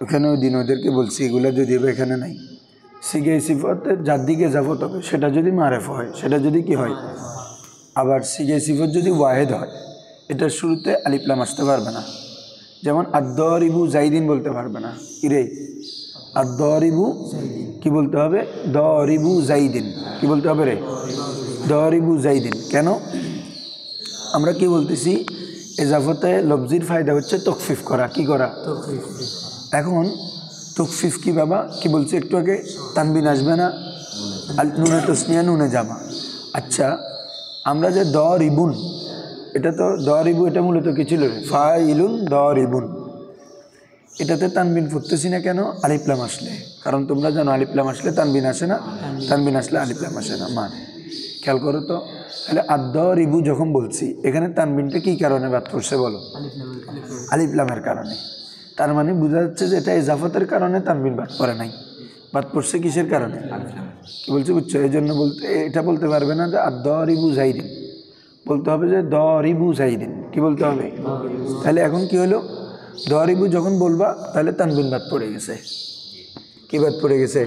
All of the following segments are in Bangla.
ওখানে ওই দিন ওদেরকে বলছি এগুলো যদি এখানে নাই সিগাই সিফতের যার দিকে ইজাফত হবে সেটা যদি মারেফ হয়, সেটা যদি কি হয়, আবার সিগাই সিফত যদি ওয়াহেদ হয় এটার শুরুতে আলিফ লাম আসতে পারবে না। যেমন আদ-দারিবু জাইদিন বলতে পারবে না, ইরে আদ-দারিবু কি বলতে হবে, দারিবু জাইদিন, কি বলতে হবে রে, দারিবু জাইদিন। কেন আমরা কি বলতেছি, ইজাফতে লফজির ফায়দা হচ্ছে তকফিফ করা, কি করা, এখন তকফিফ কি বাবা, কি বলছি একটু আগে, তানবিন আসবে না, নুনে তসনিয়া নুনে জামা। আচ্ছা আমরা যে দারিবুন, এটা তো দারিবু, এটা মূলত কি ছিল রে, ফাইলুন দারিবুন, এটাতে তানবিন ফুটতেছি না কেন, আলিফ লাম আসলে। কারণ তোমরা জানো আলিফ লাম আসলে তানবিন আসে না, তানবিন আসলে আলিফ লাম আসে না। মানে খেয়াল করো তো, তাহলে আদ-দারিবু যখন বলছি এখানে তানবিনটা কি কারণে বাদ পড়ছে বলো, আলিফ লামের কারণে। তার মানে বোঝা যাচ্ছে যে এটা ইজাফতের কারণে তানবিন বাদ পড়ে নাই, বাদ পড়ছে কিসের কারণে, কি বলছে বুঝছো। এই জন্য বলতে এটা বলতে পারবে না যে আদ-দারিবু জাইদিন, বলতে হবে যে দারিবু জাইদিন, কি বলতে হবে। তাহলে এখন কি হলো, দারিবু যখন বলবা তাহলে তানবিন বাদ পড়ে গেছে, কি বাদ পড়ে গেছে,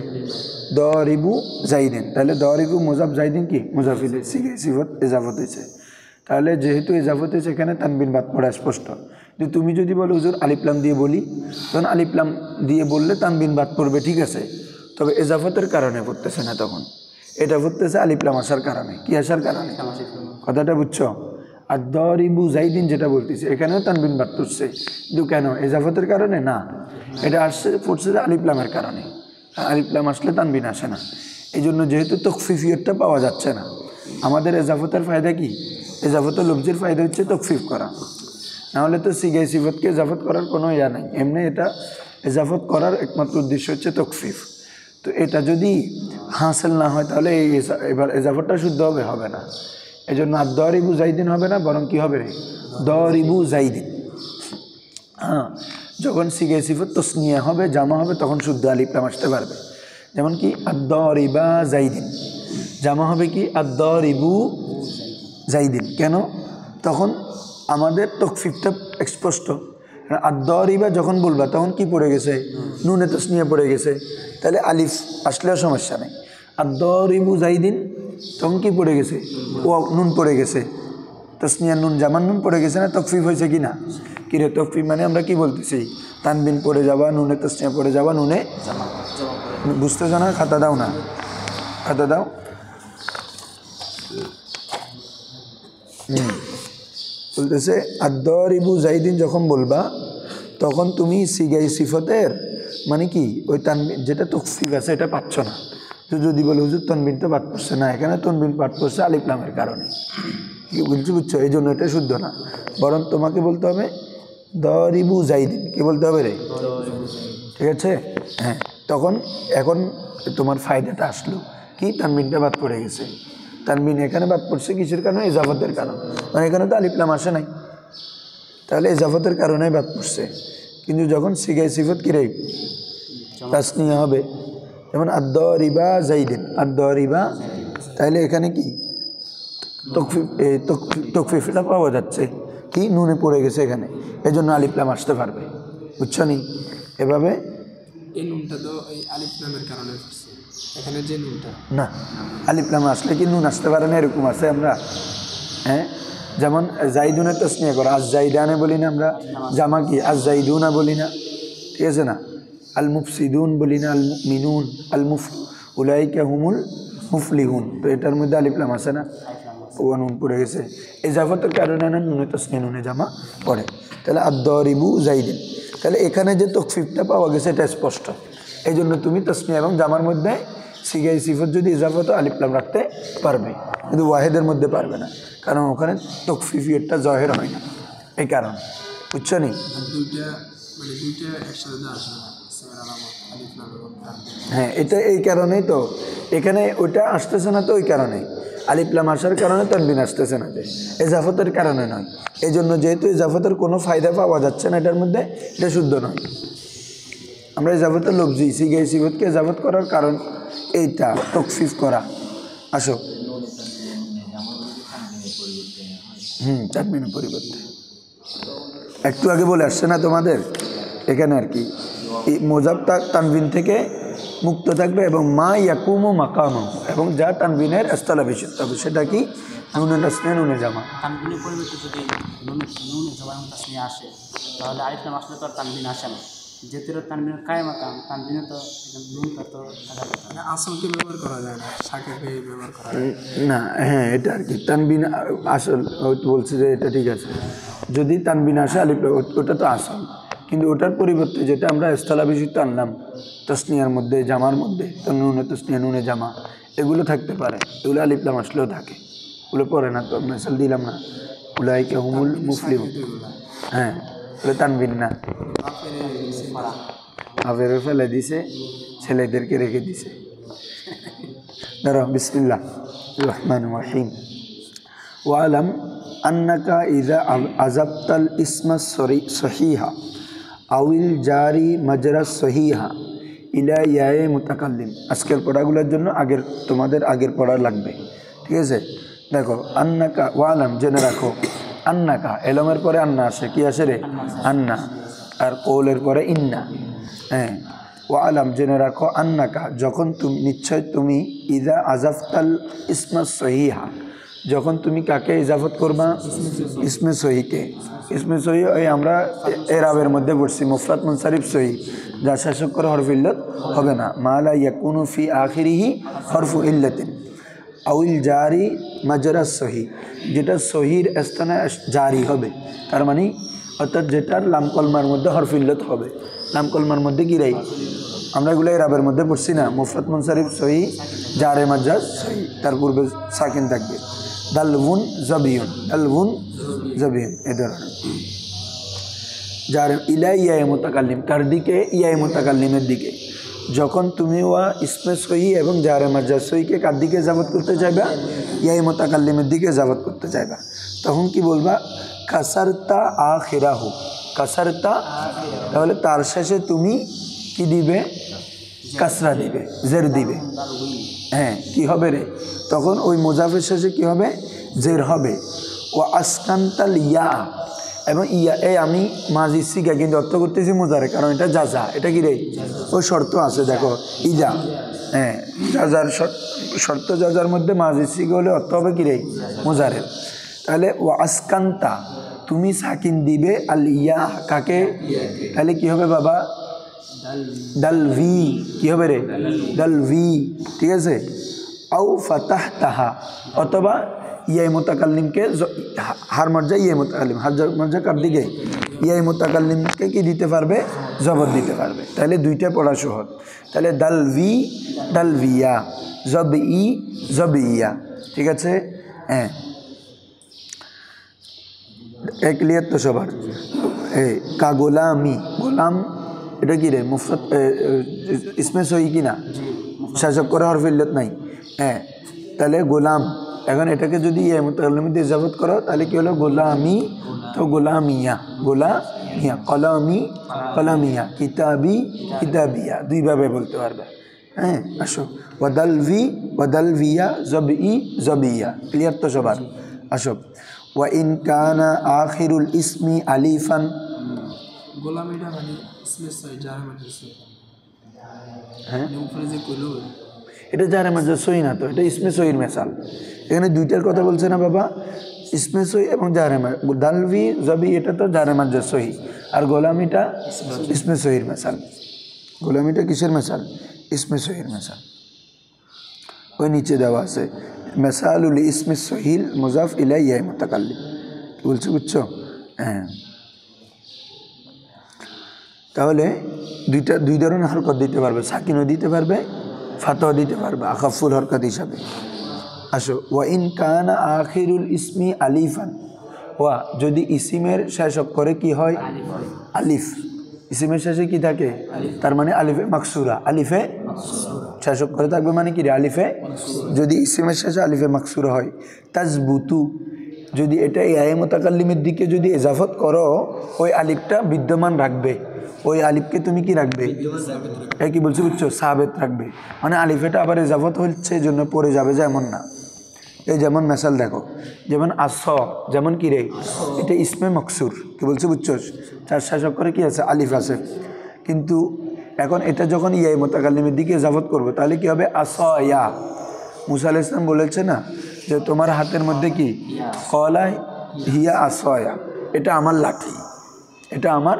দারিবু জাইদিন। তাহলে দারিবু মুজাফ জাইদিন কি মুজাফ ইলাইহি, সিগাই সিফত ইজাফত হয়েছে। তাহলে যেহেতু ইজাফত হয়েছে এখানে তানবিন বাদ পড়া স্পষ্ট। যে তুমি যদি বলো হুজুর আলিফ লাম দিয়ে বলি, তখন আলিফ লাম দিয়ে বললে তানবিন বাদ পড়বে, ঠিক আছে, তবে ইজাফতের কারণে পড়তেছে না, তখন এটা পড়তেছে আলিফ লাম আসার কারণে, কি আসার কারণে, কথাটা বুঝছো। আর দারিবু জাইদিন যেটা বলতেছে এখানেও তানবিন বাদ পড়ছে, কিন্তু কেন, ইজাফতের কারণে না, এটা আসছে পড়ছে আলিফ লামের কারণে। আলিফ লাম আসলে তানবিন আসে না, এই জন্য যেহেতু তকফিফিয়তটা পাওয়া যাচ্ছে না। আমাদের ইজাফতের ফায়দা কি, ইজাফতের লফজের ফায়দা হচ্ছে তকফিফ করা, নাহলে তো সিগাই সিফতকে ইজাফত করার কোনো ইয়া নাই। এমনি এটা ইজাফত করার একমাত্র উদ্দেশ্য হচ্ছে তকফিফ। তো এটা যদি হাসিল না হয় তাহলে এবার ইজাফতটা শুদ্ধ হবে, হবে না। এই জন্য আর দারিবু জাইদিন হবে না, বরং কি হবে রে, দারিবু জাইদিন। হ্যাঁ, যখন সিগাই সিফত তসনিয়া হবে, জামা হবে, তখন শুদ্ধ আলিফ লাম আসতে পারবে। যেমন কি আদ-দারিবা জাইদিন, জামা হবে কি আদ-দারিবু জাইদিন। কেন, তখন আমাদের তকফিফটা স্পষ্ট। আদ-দারিবা যখন বলবা তখন কি পড়ে গেছে, নুনে তসনিয়া পড়ে গেছে, তাহলে আলিফ আসলেও সমস্যা নেই। আদ-দারিবু জাইদিন তখন কি পড়ে গেছে, ও নুন পড়ে গেছে, তসনিয়া নুন জামান নুন পড়ে গেছে না, তকফিফ হয়েছে কি না, কিরে তকফিফ মানে আমরা কি বলতেছি, তানবিন পড়ে যাবা, নুনে তসনিয়া পড়ে যাবা, নুনে বুঝতেছো না, খাতা দাও না, খাতা দাও। বলতেছে আদ-দারিবু জাইদিন যখন বলবা তখন তুমি সিগাই সিফতের মানে কি ওই তানবিন যেটা তকফিফ আছে এটা পাচ্ছ না। তো যদি বলে হুজুর তানবিনটা বাদ পড়ছে না, এখানে তানবিন বাদ পড়ছে আলিফ লামের কারণে, কি বলছি বুঝছো, এই জন্য এটা শুদ্ধ না। বরং তোমাকে বলতে হবে দারিবু জাইদিন, কি বলতে হবে রে, ঠিক আছে। হ্যাঁ, তখন এখন তোমার ফায়দাটা আসলো কি, তানবিনটা বাদ পড়ে গেছে। তানবিন এখানে বাদ পড়ছে কিসের কারণে, ইজাফতের কারণ, মানে এখানে তো আলিফ লাম আসে নাই, তাহলে ইজাফতের কারণেই বাদ পড়ছে। কিন্তু যখন সিগাই সিফত কি রে তাসনিয়া হবে, যেমন আদ-দারিবা জাইদিন, আদ-দারিবা, তাহলে এখানে কি তকফিফটা পাওয়া যাচ্ছে, কি নুনে পড়ে গেছে এখানে, এই জন্য আলিফ লাম আসতে পারবে, বুঝছো নি। এভাবে এই নুনটা তো এই আলিফ লামের কারণে এখানে যে নুনটা না, আলিফ লাম আসলে কি নুন আসতে পারে না, এরকম আছে আমরা। হ্যাঁ, যেমন জাইদুনে তসনিয়া করা, আজ জাইদানে বলি না আমরা, জামা কি আজ জাইদুনা বলি না, ঠিক আছে না, আল মুফসিদুন বলি না, আল মুমিনুন, আল উলাইকা হুমুল মুফলিহুন, তো এটার মধ্যে আলিফ লাম আছে না, ও নুন পড়ে গেছে, ইজাফতের কারণে না নুনে তসনিয়া নুনে জামা পড়ে। তাহলে আদ-দারিবু জাইদিন, তাহলে এখানে যে তকফিফটা পাওয়া গেছে এটা স্পষ্ট। এই জন্য তুমি তসনিয়া এবং জামার মধ্যে সিগাই সিফত যদি ইজাফত আলিফ লাম রাখতে পারবে, কিন্তু ওয়াহেদের মধ্যে পারবে না, কারণ ওখানে তকফিফিয়তটা জহের হয় না, এই কারণ, বুঝছো নি। হ্যাঁ, এটা এই কারণেই তো এখানে ওইটা আসতেছে না, তো ওই কারণে আলিফ লাম আসার কারণে তানবিন আসতেছে না, যে ইজাফতের কারণে নয়। এই জন্য যেহেতু ইজাফতের কোনো ফায়দা পাওয়া যাচ্ছে না এটার মধ্যে, এটা শুদ্ধ নয়। আমরা ইজাফতের লফজি সিগাই সিফতকে ইজাফত করার কারণ এইটা তকফিফ করা। আসো, তানবিনের পরিবর্তে একটু আগে বলে আসছে না তোমাদের এখানে আর কি, মোজাব তানবিন থেকে মুক্ত থাকবে এবং মা ইয়াকুমু মাকাম, এবং যা তানবিনের স্থলাভিষিক্ত হবে সেটা কি নুনে তাসনিয়া নুনে জামা। তানবিনের পরিবর্তে যদি নুনে জমা এবং তাসনিয়া আসে তাহলে আলিফ লাম আসলে তো আর তানবিন আসে না, যেহেতু তানবিনের কায়েমাকাম তানবিনে তো নুনটা তো থাকার কথা। মানে আসলকে ব্যবহার করা যায় না, সাকিবকে ব্যবহার করা যায় না, হ্যাঁ এটা আর কি তানবিন আসল বলছি যে এটা ঠিক আছে। যদি তানবিন আসে আলিফ ওটা তো আসল, কিন্তু ওটার পরিবর্তে যেটা আমরা স্থলাভিষিক্ত আনলাম তাসনিয়ার মধ্যে জামার মধ্যে, তো নুনে তাসনিয়া নুনে জামা এগুলো থাকতে পারে, এগুলো আলিফ লাম আসলেও থাকে, ওগুলো পড়ে না তো মেসাল দিলাম না উলাইকা হুমুল মুফলিহুন। হ্যাঁ ওগুলো তানবিন না, আফের ফেলে দিছে, ছেলেদেরকে রেখে দিছে। ধরো বিসমিল্লাহ রহমান রহিম। ওয়ালাম আন্নাকা ইযা আযাবতাল ইসমা সহিহা আউল জারি মাজরা সহিহা ইলা ইয়ায়ে মুতাকাল্লিম। আজকের পড়াগুলোর জন্য তোমাদের আগের পড়া লাগবে, ঠিক আছে? দেখো আন্নাকা, ওয়ালাম জেনে রাখো, আন্নাকা এলমের পরে আন্না আসে, কি আসে রে? আন্না। আর কৌলের পরে ইন্না। হ্যাঁ, ওয়ালাম জেনে রাখো, আন্নাকা যখন তুমি, নিশ্চয় তুমি, ইদা আজাফতাল ইসমা সহিহা যখন তুমি কাকে ইজাফত করবা? ইসমে সহিকে। ইসমে সহি ওই আমরা এরাবের মধ্যে পড়ছি মুফরাদ মুনসারিফ সহি, যা শাসক করে হরফ ইল্লাত হবে না, মালা ইয়াকুনু ফি আখিরিহি হরফু ইল্লাতিন আউল জারি মাজরা সহি, যেটা সহির স্থানে জারি হবে, তার মানে অর্থাৎ যেটার লামকলমার মধ্যে হরফ ইল্লাত হবে। লামকলমার মধ্যে কি রাই? আমরা এগুলো এরাবের মধ্যে পড়ছি না, মুফরাদ মুনসারিফ সহি, জারে মাজরা সহি, তার পূর্বে সাকিন থাকবে। দালবুন জাবিউন, দালবুন জাবিউন এ ধরনের। যার ইলা ইয়ায়ে মুতাকাল্লিম, তার দিকে ইয়ায়ে মুতাকাল্লিমের দিকে। যখন তুমি ওয়া ইসমে সহি এবং জারে মাজরা সহিকে কার দিকে জাবত করতে চাইবা? ইয়ায়ে মুতাকাল্লিমের দিকে জাবত করতে চাইবা, তখন কি বলবা? কাসারতা আখিরাহু, কাসারতা, তাহলে তার শেষে তুমি কি দিবে? কাসরা দিবে, জের দিবে। হ্যাঁ, কি হবে রে? তখন ওই মুজাফের শেষে কি হবে? জের হবে। ও আসকান্তাল ইয়া, এবং ইয়া এ আমি মাঝি শিখা কিন্তু অর্থ করতেছি মুজারে, কারণ এটা যাজা, এটা কি রে? ওই শর্ত আছে দেখো, ইজা। হ্যাঁ, যাজার শর্ত যাজার মধ্যে মাঝি শিখা হলে অর্থ হবে কি রে? মুজারে। তাহলে ও আসকান্তা, তুমি সাকিন দিবে আল ইয়া, কাকে? তাহলে কি হবে বাবা? দাল ভি, কি হবে রে? দাল ভি, ঠিক আছে? আউ ফাতাহ তাহা, অথবা ইয়াই মুতাকাল্লিমকে হার মর্যাদা, ইয়ে মুতাকাল্লিম হার মর্যাদা কার দিকে? ইয়াই মুতাকাল্লিমকে কি দিতে পারবে? জবর দিতে পারবে। তাহলে দুইটা পড়া সহজ। তাহলে দাল ভি, দাল ভিয়া, জব ই, জব ইয়া, ঠিক আছে? হ্যাঁ, ক্লিয়ার তো সবার? কা গোলামি, গোলাম এটা কি রে? মুফরাদ ইসমে সহি কি না? শাসক করে হরফ ইল্লাত নাই। হ্যাঁ, তাহলে গোলাম, এখন এটাকে যদি ইয়া মুতাকাল্লিম দিয়ে ইজাফত করো তাহলে কি হলো? গোলামি, তো গোলামিয়া, গোলামিয়া, কলামি, কলামিয়া, কিতাবি, কিতাবিয়া, দুইভাবে বলতে পারবে। হ্যাঁ, আসো, ওয়াদালভি, ওয়াদালভিয়া, জবই, জবিয়া, ক্লিয়ার তো সবার? আসো, ওয়া ইন কানা আখিরুল ইসমি আলিফান, গোলামিটা মানে ইসমে সহি, জারে মাজরা সহি। হ্যাঁ, উপরে যে কইলো এটা জারে মাজরা সহি না, তো এটা ইসমে সহির মেসাল। এখানে দুইটার কথা বলছে না বাবা, ইসমে সহি এবং জারে মাজরা। দালভি জবি এটা তো জারে মাজরা সহি, আর গোলামিটা ইসমে সহির মেসাল। গোলামিটা কিসের মেসাল? ইসমে সহির মেসাল। ওই নিচে দেওয়া আছে মেসালুল ইসমে সহিল মুজাফ ইলাই ইয়া মুতাকাল্লিম, বলছি, বুঝছো? হ্যাঁ, তাহলে দুই ধরনের হরকত দিতে পারবে, সাকিনও দিতে পারবে, ফাতহ দিতে পারবে আখাফুল হরকত হিসাবে। আসো, ওয়া ইন কানা আখিরুল ইসমি আলিফান, ওয়া যদি ইসিমের শেষ অক্ষরে কি হয়? আলিফ। ইসিমের শেষে কি থাকে? তার মানে আলিফে মাকসুরা, আলিফে শেষ অক্ষরে থাকবে মানে কি রে? আলিফে। যদি ইসিমের শেষে আলিফে মাকসুরা হয়, তাজবুতু, যদি এটা ইয়ায়ে মুতাকাল্লিমের দিকে যদি ইজাফত করো, ওই আলিফটা বিদ্যমান রাখবে, ওই আলিফকে তুমি কি রাখবে? এটা কি বলছি, বুঝছো? সাবেত রাখবে, মানে আলিফেটা আবার ইজাফত হচ্ছে এই জন্য পড়ে যাবে, যেমন না। এই যেমন মেসাল দেখো, যেমন আস, যেমন কি রে? এটা ইসমে মকসুর, কি বলছি, বুঝছো? চার শেষ অক্ষরে কি আছে? আলিফ আছে। কিন্তু এখন এটা যখন ইয়াই মুতাকাল্লিমের দিকে ইজাফত করবো তাহলে কি হবে? আসয়া। মুসা আলাইহিস সালাম বলেছে না যে তোমার হাতের মধ্যে কি? কলা হিয়া আসয়া, এটা আমার লাঠি, এটা আমার।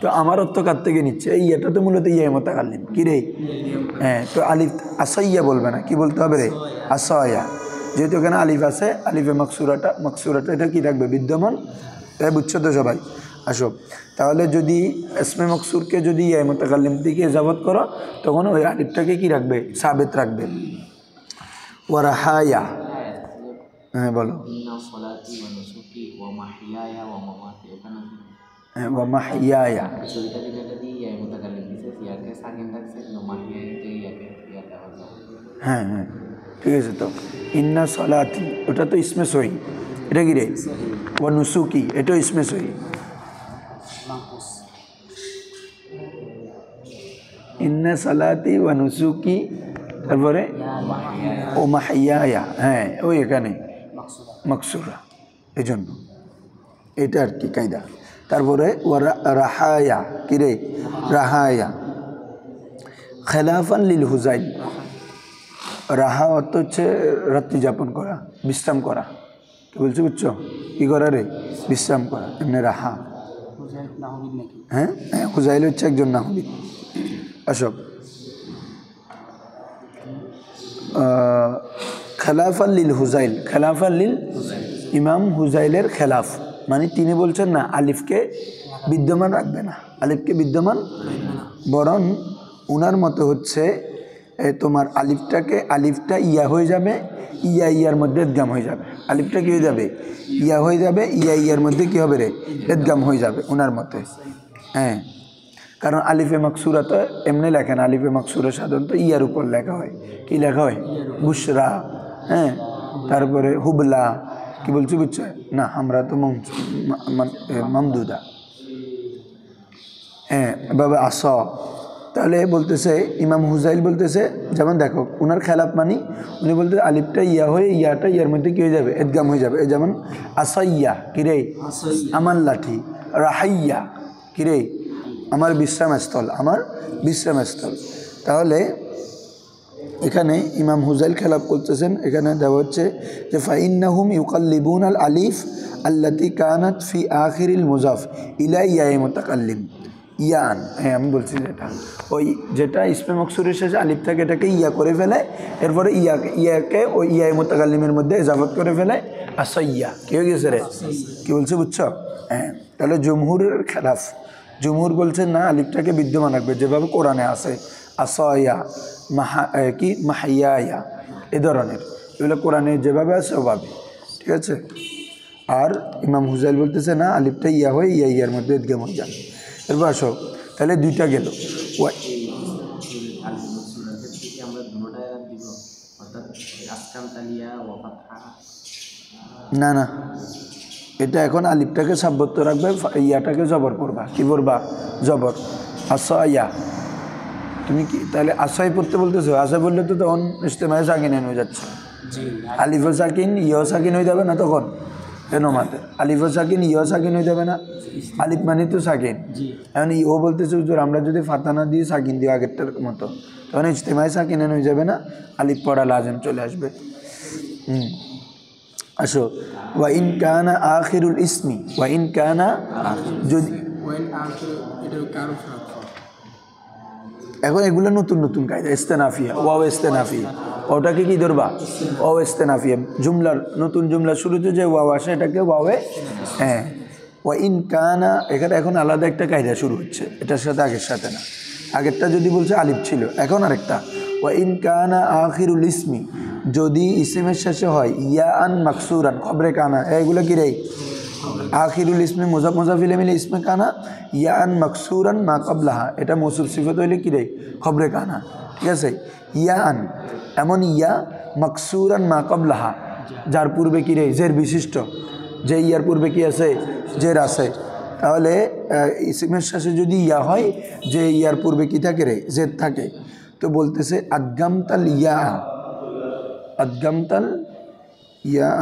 তো আমার অর্থ কার থেকে নিচ্ছে? এই এটা তো মূলত ইয়াই মুতাকাল্লিম কি রে? হ্যাঁ, তো আলিফ আসইয়া বলবে না, কি বলতে হবে রে? আসয়া। যেহেতু এখানে আলিফ আছে, আলিফে মাকসুরাটা এটা কি থাকবে? বিদ্যমান। তাই বুঝছো তো সবাই? আসো, তাহলে যদি ইসমে মকসুরকে যদি ইয়াই মুতাকাল্লিম দিকে ইজাফত করো তখন ওই আলিফটাকে কি রাখবে? সাবিত রাখবে। ওয়ারাহায়া। হ্যাঁ বলো। হ্যাঁ, ওয়া মাহিয়ায়া। হ্যাঁ হ্যাঁ, ঠিক আছে। তো ইন্না সলাতি ওটা তো ইসমে সহি, এটা কি রে? ওয়া নুসুকি এটাও ইসমে সহি। ইন্না সলাতি ওয়া নুসুকি, তারপরে ও মাহিয়ায়া, হ্যাঁ ওই এখানে মাকসুরা, এই জন্য এটা আর কি কায়দা। তারপরে ওয়া রাহায়া, কি রে? রাহায়া খেলাফান লিল হুজাইল। রাহা অর্থ হচ্ছে রাত্রি যাপন করা, বিশ্রাম করা। কি বলছো? বুঝছো? কি করা রে? বিশ্রাম করা, এমনি রাহা। হ্যাঁ হ্যাঁ, হুজাইল হচ্ছে একজন নাহবিদ। অশোক খেলাফান লিল হুজাইল, খেলাফান লিল ইমাম হুজাইলের খেলাফ, মানে তিনি বলছেন না আলিফকে বিদ্যমান রাখবে না, আলিফকে বিদ্যমান, বরং উনার মতো হচ্ছে তোমার আলিফটা ইয়া হয়ে যাবে, ইয়া ইয়ার মধ্যে ইদগাম হয়ে যাবে। আলিফটা কি হয়ে যাবে? ইয়া হয়ে যাবে, ইয়া ইয়ার মধ্যে কি হবে রে? ইদগাম হয়ে যাবে উনার মতে। হ্যাঁ, কারণ আলিফে মাকসুরা তো এমনি লেখেন, আলিফে মাকসুরা সাধারণত ইয়ার উপর লেখা হয়। কি লেখা হয়? বুশরা, হ্যাঁ, তারপরে হুবলা। কি বলছি? বুঝছো না? আমরা তো মামদুদা, হ্যাঁ বাবা আস। তাহলে বলতেছে ইমাম হুজাইল বলতেছে, যেমন দেখো উনার খেলাফ মানি, উনি বলতে আলিফটা ইয়া হয়ে ইয়াটা ইয়ার মধ্যে কী হয়ে যাবে? ইদগাম হয়ে যাবে। যেমন আসাইয়া, কিরে? আমার লাঠি। রাহাইয়া, কিরে? আমার বিশ্রামস্থল, আমার বিশ্রামস্থল। তাহলে এখানে ইমাম হুজাইল খেলাফ করতেছেন। এখানে দেওয়া হচ্ছে যে ফাইন্নাহুম ইউকাল্লিবুন আল আলিফ আল্লাতি কানাত ফি আখিরিল মুজাফ ইলা ইয়ায়ে মুতাকাল্লিম ইয়ান। হ্যাঁ, আমি বলছি যেটা ইসমে মকসুরের শেষে আলিফ থাকে এটাকে ইয়া করে ফেলে, এরপরে ইয়াকে ওই ইয়ায়ে মুতাকাল্লিমের মধ্যে ইজাফত করে ফেলে। আসইয়া কি হয়ে গেছে রে? কি বলছে? বুঝছো? হ্যাঁ, তাহলে জমহুরের খেলাফ। জমহুর বলছে না, আলিফটাকে বিদ্যমান রাখবে যেভাবে কোরআনে আছে, আসয়া কি মাহিয়া, এ ধরনের, এগুলো কোরআনে যেভাবে আছে ওভাবে, ঠিক আছে। আর ইমাম হুজাইল বলতেছে না, আলিফটা ইয়া হয়ে ইয়া ইয়ার মধ্যে ইদগাম হয়ে যাবে। এরপর আসো, তাহলে দুইটা গেল। না না, এটা এখন আলিফটাকে সাব্যস্ত রাখবে, ইয়াটাকে জবর করবা। কি করবা? জবর। আসয়া, তুমি কি তাহলে আশাই পড়তে বলতেছো? আশা বললে তো তখন ইস্তেমায় সাকিন হয়ে যাচ্ছে। আলিফ সাকিন ইয় সাকিন হয়ে যাবে না তখন? কেন মাতে আলিফ সাকিন ইয় সাকিন হয়ে যাবে না? আলিফ মানে তো সাকিন। এখন ও বলতেছে হুজুর আমরা যদি ফাতানা দিয়ে সাকিন দিই আগেরটার মতো, তখন ইস্তেমায় সাকিন হয়ে যাবে না, আলিফ পড়া লাজেম চলে আসবে। আসো, ওয়া ইন কানা আখিরুল ইসমি, ওয়া ইন কানা, যদি এখন এগুলো নতুন নতুন কায়দা। ইস্তেনাফিয়া, ওয়াও ইস্তেনাফিয়া, ওটাকে কি ধরবা? ওয়াও ইস্তেনাফিয়া। জুমলার নতুন জুমলার শুরুতে যে ওয়াও আসে এটাকে ওয়াওয়ে, হ্যাঁ। ওয়া ইন কানা, এখানে এখন আলাদা একটা কায়দা শুরু হচ্ছে, এটার সাথে আগের সাথে না। আগেরটা যদি বলছে আলিফ ছিল, এখন আরেকটা। ওয়া ইন কানা আখিরুল ইসমি, যদি ইসমের শেষে হয় ইয়া আন মাকসুরান, খবরে কানা, এগুলো কি রে? আখিরুল ইসমে মুজাফিলে মিলে ইসমে কানা, ইয়া আন মাকসুরান মা কাবলাহা, এটা মৌসুফ সিফত হইলে কি রে? খবরে কানা, ঠিক আছে। ইয়া আন, এমন ইয়া মাকসুরান মা কাবলাহা, যার পূর্বে কি রে? জের বিশিষ্ট, যে ইয়ার পূর্বে কি আছে? জের আছে। তাহলে ইসমের শেষে যদি ইয়া হয়, যে ইয়ার পূর্বে কি থাকে রে? জের থাকে। তো বলতেছে আদগামতাল ইয়া, আদগামতাল ইয়া,